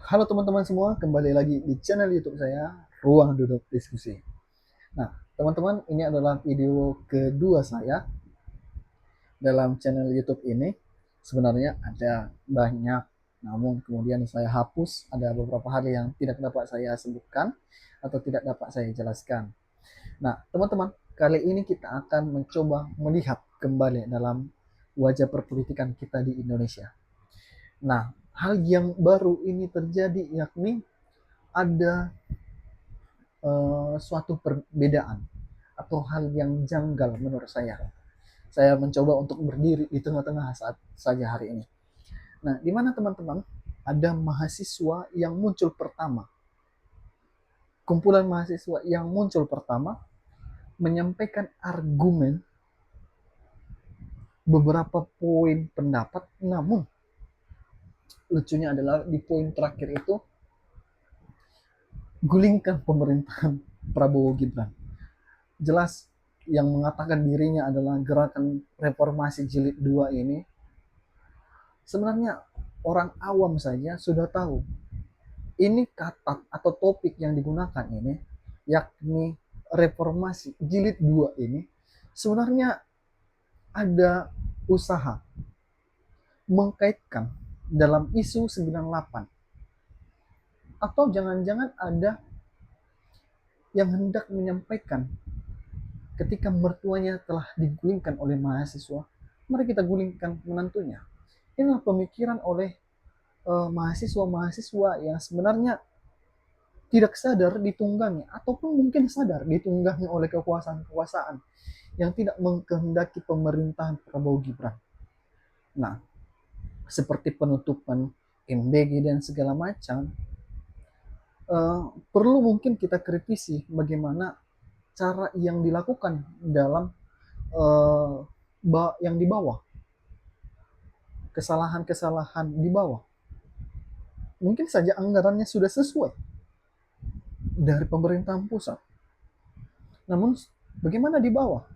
Halo teman-teman semua, kembali lagi di channel YouTube saya, Ruang Duduk Diskusi. Nah, teman-teman, ini adalah video kedua saya dalam channel YouTube ini. Sebenarnya ada banyak, namun kemudian saya hapus. Ada beberapa hal yang tidak dapat saya sebutkan atau tidak dapat saya jelaskan. Nah, teman-teman, kali ini kita akan mencoba melihat kembali dalam wajah perpolitikan kita di Indonesia. Nah, hal yang baru ini terjadi yakni ada suatu perbedaan atau hal yang janggal menurut saya. Saya mencoba untuk berdiri di tengah-tengah saat saja hari ini. Nah, di mana teman-teman ada mahasiswa yang muncul pertama, kumpulan mahasiswa yang muncul pertama menyampaikan argumen beberapa poin pendapat, namun lucunya adalah di poin terakhir itu gulingkan pemerintahan Prabowo Gibran. Jelas yang mengatakan dirinya adalah gerakan reformasi jilid 2 ini sebenarnya orang awam saja sudah tahu ini kata atau topik yang digunakan ini yakni reformasi jilid 2 ini sebenarnya ada usaha mengkaitkan dalam isu 98 atau jangan-jangan ada yang hendak menyampaikan ketika mertuanya telah digulingkan oleh mahasiswa, mari kita gulingkan menantunya. Inilah pemikiran oleh mahasiswa-mahasiswa yang sebenarnya tidak sadar ditunggangi ataupun mungkin sadar ditunggangi oleh kekuasaan-kekuasaan yang tidak mengkehendaki pemerintahan Prabowo Gibran. Nah, seperti penutupan MBG dan segala macam, perlu mungkin kita kritisi bagaimana cara yang dilakukan dalam uh, yang di bawah, kesalahan-kesalahan di bawah. Mungkin saja anggarannya sudah sesuai dari pemerintahan pusat. Namun bagaimana di bawah?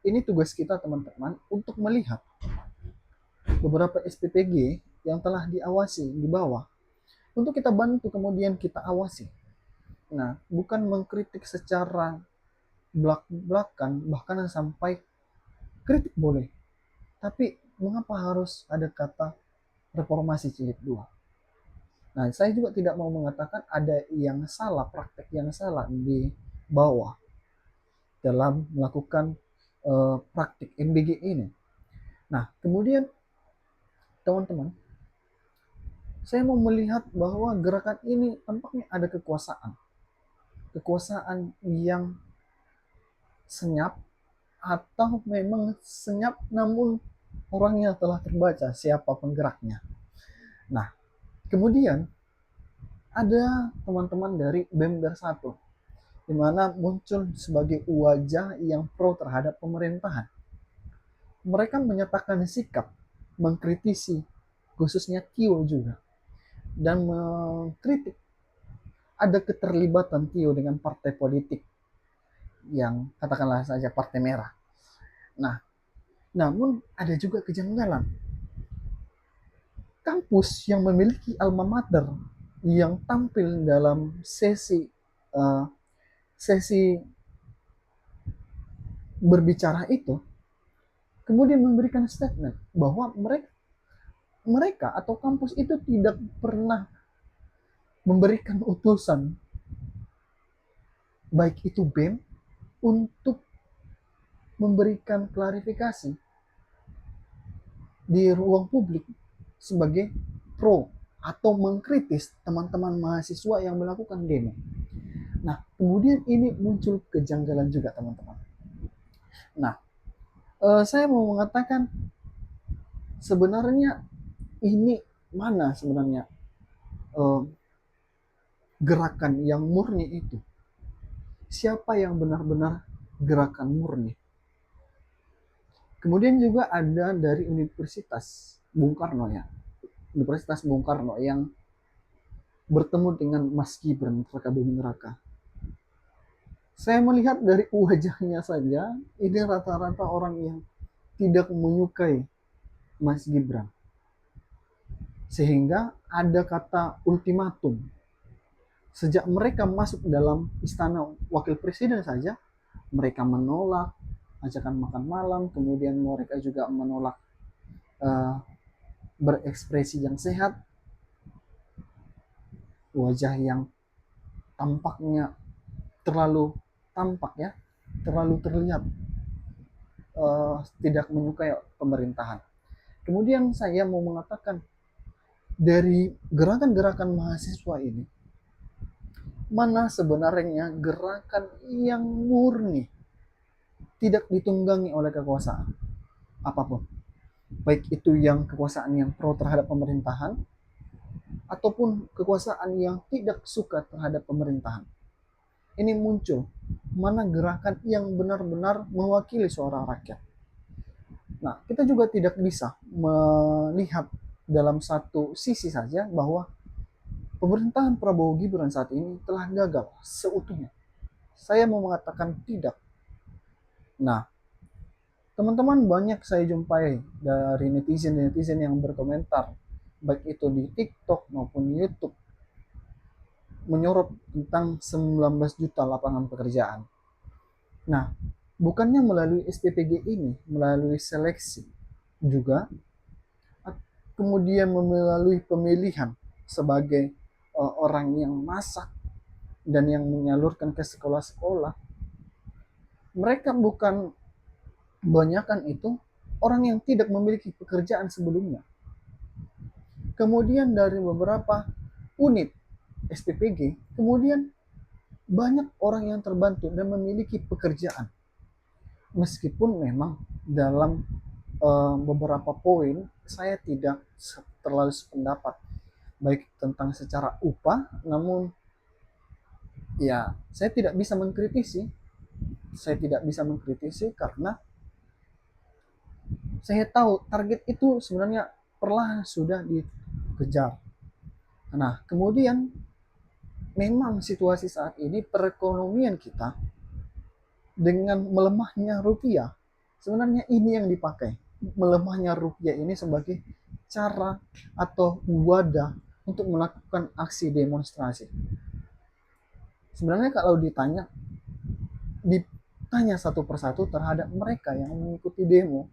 Ini tugas kita teman-teman untuk melihat beberapa SPPG yang telah diawasi di bawah. Untuk kita bantu kemudian kita awasi. Nah, bukan mengkritik secara belak-belakan, bahkan sampai kritik boleh. Tapi mengapa harus ada kata reformasi jilid 2? Nah, saya juga tidak mau mengatakan ada yang salah, praktek yang salah di bawah dalam melakukan praktik MBG ini. Nah, kemudian teman-teman, saya mau melihat bahwa gerakan ini tampaknya ada kekuasaan. Kekuasaan yang senyap atau memang senyap namun orangnya telah terbaca siapa penggeraknya. Nah, kemudian ada teman-teman dari BEM 1 di mana muncul sebagai wajah yang pro terhadap pemerintahan. Mereka menyatakan sikap mengkritisi khususnya Tio juga dan mengkritik ada keterlibatan Tio dengan partai politik yang katakanlah saja partai merah. Nah, namun ada juga kejanggalan. Kampus yang memiliki alma mater yang tampil dalam uh, sesi berbicara itu kemudian memberikan statement bahwa mereka atau kampus itu tidak pernah memberikan utusan baik itu BEM untuk memberikan klarifikasi di ruang publik sebagai pro atau mengkritis teman-teman mahasiswa yang melakukan demo. Nah, kemudian ini muncul kejanggalan juga teman-teman. Nah, saya mau mengatakan sebenarnya ini mana sebenarnya eh, gerakan yang murni itu? Siapa yang benar-benar gerakan murni? Kemudian juga ada dari Universitas Bung Karno ya, Universitas Bung Karno yang bertemu dengan Mas Gibran Raka Buming Raka. Saya melihat dari wajahnya saja, ini rata-rata orang yang tidak menyukai Mas Gibran. Sehingga ada kata ultimatum. Sejak mereka masuk dalam istana wakil presiden saja, mereka menolak ajakan makan malam, kemudian mereka juga menolak uh, berekspresi yang sehat, wajah yang tampaknya terlalu tampak ya, terlalu terlihat tidak menyukai pemerintahan. Kemudian saya mau mengatakan, dari gerakan-gerakan mahasiswa ini, mana sebenarnya gerakan yang murni, tidak ditunggangi oleh kekuasaan apapun, baik itu yang kekuasaan yang pro terhadap pemerintahan ataupun kekuasaan yang tidak suka terhadap pemerintahan. Ini muncul mana gerakan yang benar-benar mewakili suara rakyat. Nah, kita juga tidak bisa melihat dalam satu sisi saja bahwa pemerintahan Prabowo Gibran saat ini telah gagal seutuhnya. Saya mau mengatakan tidak. Nah, teman-teman banyak saya jumpai dari netizen-netizen yang berkomentar, baik itu di TikTok maupun YouTube, menyorot tentang 19 juta lapangan pekerjaan. Nah, bukannya melalui SPPG ini, melalui seleksi juga, kemudian melalui pemilihan sebagai orang yang masak dan yang menyalurkan ke sekolah-sekolah, mereka bukan kebanyakan itu orang yang tidak memiliki pekerjaan sebelumnya. Kemudian dari beberapa unit SPPG, kemudian banyak orang yang terbantu dan memiliki pekerjaan. Meskipun memang dalam beberapa poin saya tidak terlalu sependapat, baik tentang secara upah, namun ya saya tidak bisa mengkritisi. Saya tidak bisa mengkritisi karena saya tahu target itu sebenarnya perlahan sudah dikejar. Nah, kemudian memang situasi saat ini perekonomian kita dengan melemahnya rupiah, sebenarnya ini yang dipakai. Melemahnya rupiah ini sebagai cara atau wadah untuk melakukan aksi demonstrasi. Sebenarnya kalau ditanya satu persatu terhadap mereka yang mengikuti demo,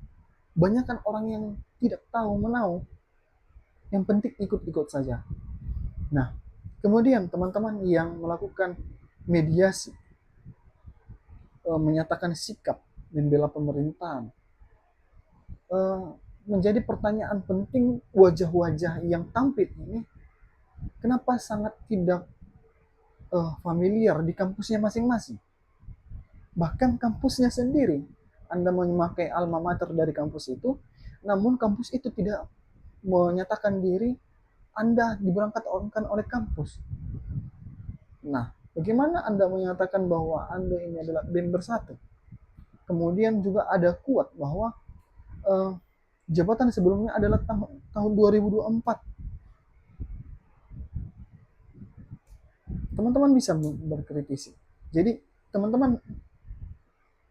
banyak kan orang yang tidak tahu menau, yang penting ikut-ikut saja. Nah, kemudian teman-teman yang melakukan mediasi, menyatakan sikap membela pemerintahan, menjadi pertanyaan penting, wajah-wajah yang tampil ini kenapa sangat tidak familiar di kampusnya masing-masing. Bahkan kampusnya sendiri, Anda memakai alma mater dari kampus itu, namun kampus itu tidak menyatakan diri Anda diberangkatkan oleh kampus. Nah, bagaimana Anda menyatakan bahwa Anda ini adalah BEM bersatu? Kemudian juga ada kuat bahwa jabatan sebelumnya adalah tahun 2024. Teman-teman bisa berkritisi. Jadi, teman-teman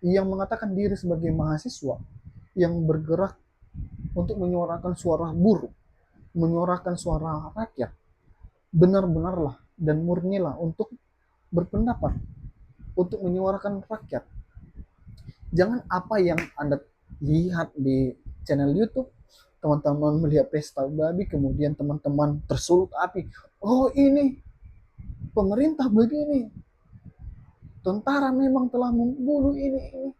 yang mengatakan diri sebagai mahasiswa yang bergerak untuk menyuarakan suara buruh, menyuarakan suara rakyat, benar-benarlah dan murnilah untuk berpendapat, untuk menyuarakan rakyat. Jangan apa yang Anda lihat di channel YouTube, teman-teman melihat pesta babi, kemudian teman-teman tersulut api. Oh, ini pemerintah begini, tentara memang telah membunuh ini.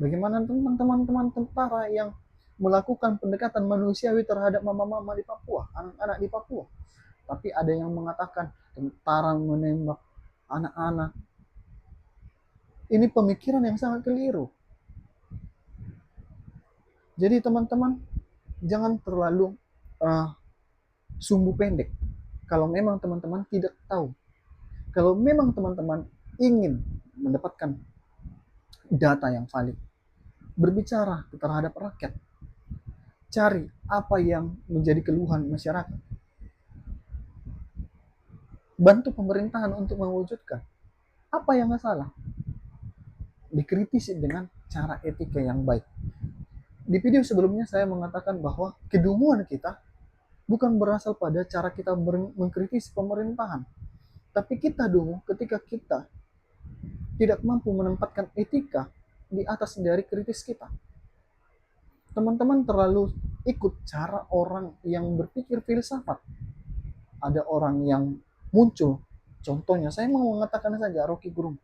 Bagaimana tentang teman-teman tentara yang melakukan pendekatan manusiawi terhadap mama-mama di Papua, anak-anak di Papua? Tapi ada yang mengatakan tentara menembak anak-anak. Ini pemikiran yang sangat keliru. Jadi teman-teman, jangan terlalu sumbu pendek. Kalau memang teman-teman tidak tahu, kalau memang teman-teman ingin mendapatkan data yang valid, berbicara terhadap rakyat, cari apa yang menjadi keluhan masyarakat, bantu pemerintahan untuk mewujudkan. Apa yang salah? Dikritisi dengan cara etika yang baik. Di video sebelumnya saya mengatakan bahwa kedunguan kita bukan berasal pada cara kita mengkritisi pemerintahan, tapi kita dulu ketika kita tidak mampu menempatkan etika di atas dari kritis kita. Teman-teman terlalu ikut cara orang yang berpikir filsafat. Ada orang yang muncul, contohnya saya mau mengatakan saja Rocky Gerung,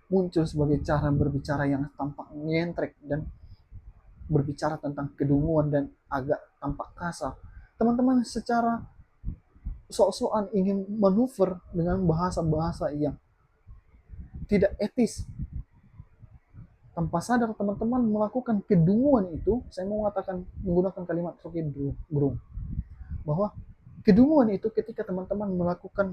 muncul sebagai cara berbicara yang tampak nyentrek dan berbicara tentang kedunguan dan agak tampak kasar. Teman-teman secara sok-sokan ingin manuver dengan bahasa-bahasa yang tidak etis. Tanpa sadar teman-teman melakukan kedunguan itu, saya mau mengatakan menggunakan kalimat Rocky Gerung, bahwa kedunguan itu ketika teman-teman melakukan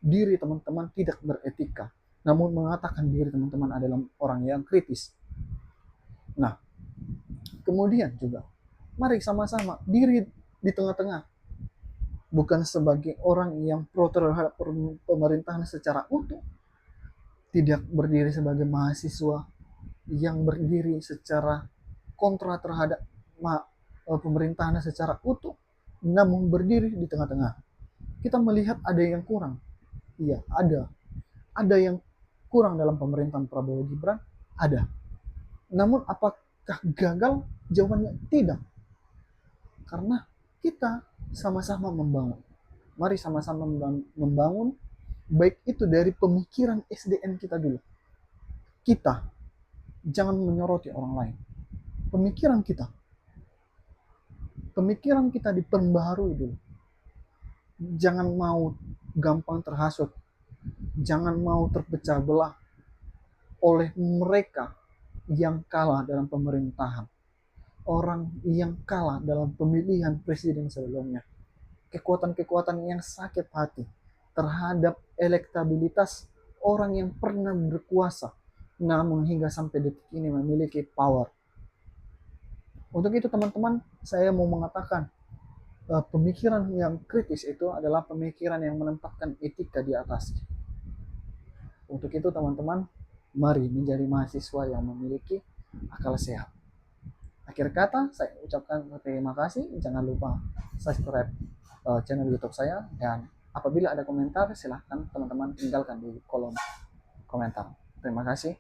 diri teman-teman tidak beretika, namun mengatakan diri teman-teman adalah orang yang kritis. Nah, kemudian juga, mari sama-sama diri di tengah-tengah, bukan sebagai orang yang pro terhadap pemerintahan secara utuh, tidak berdiri sebagai mahasiswa yang berdiri secara kontra terhadap pemerintahan secara utuh, namun berdiri di tengah-tengah. Kita melihat ada yang kurang. Iya, ada. Ada yang kurang dalam pemerintahan Prabowo Gibran? Ada. Namun apakah gagal? Jawabannya tidak. Karena kita sama-sama membangun. Mari sama-sama membangun, baik itu dari pemikiran SDM kita dulu. Kita jangan menyoroti orang lain. Pemikiran kita diperbaharui dulu. Jangan mau gampang terhasut, jangan mau terpecah belah oleh mereka yang kalah dalam pemerintahan, orang yang kalah dalam pemilihan presiden sebelumnya, kekuatan-kekuatan yang sakit hati terhadap elektabilitas orang yang pernah berkuasa namun hingga sampai detik ini memiliki power. Untuk itu teman-teman, saya mau mengatakan pemikiran yang kritis itu adalah pemikiran yang menempatkan etika di atas. Untuk itu teman-teman, mari menjadi mahasiswa yang memiliki akal sehat. Akhir kata, saya ucapkan terima kasih. Jangan lupa subscribe channel YouTube saya, dan apabila ada komentar silahkan teman-teman tinggalkan di kolom komentar. Terima kasih.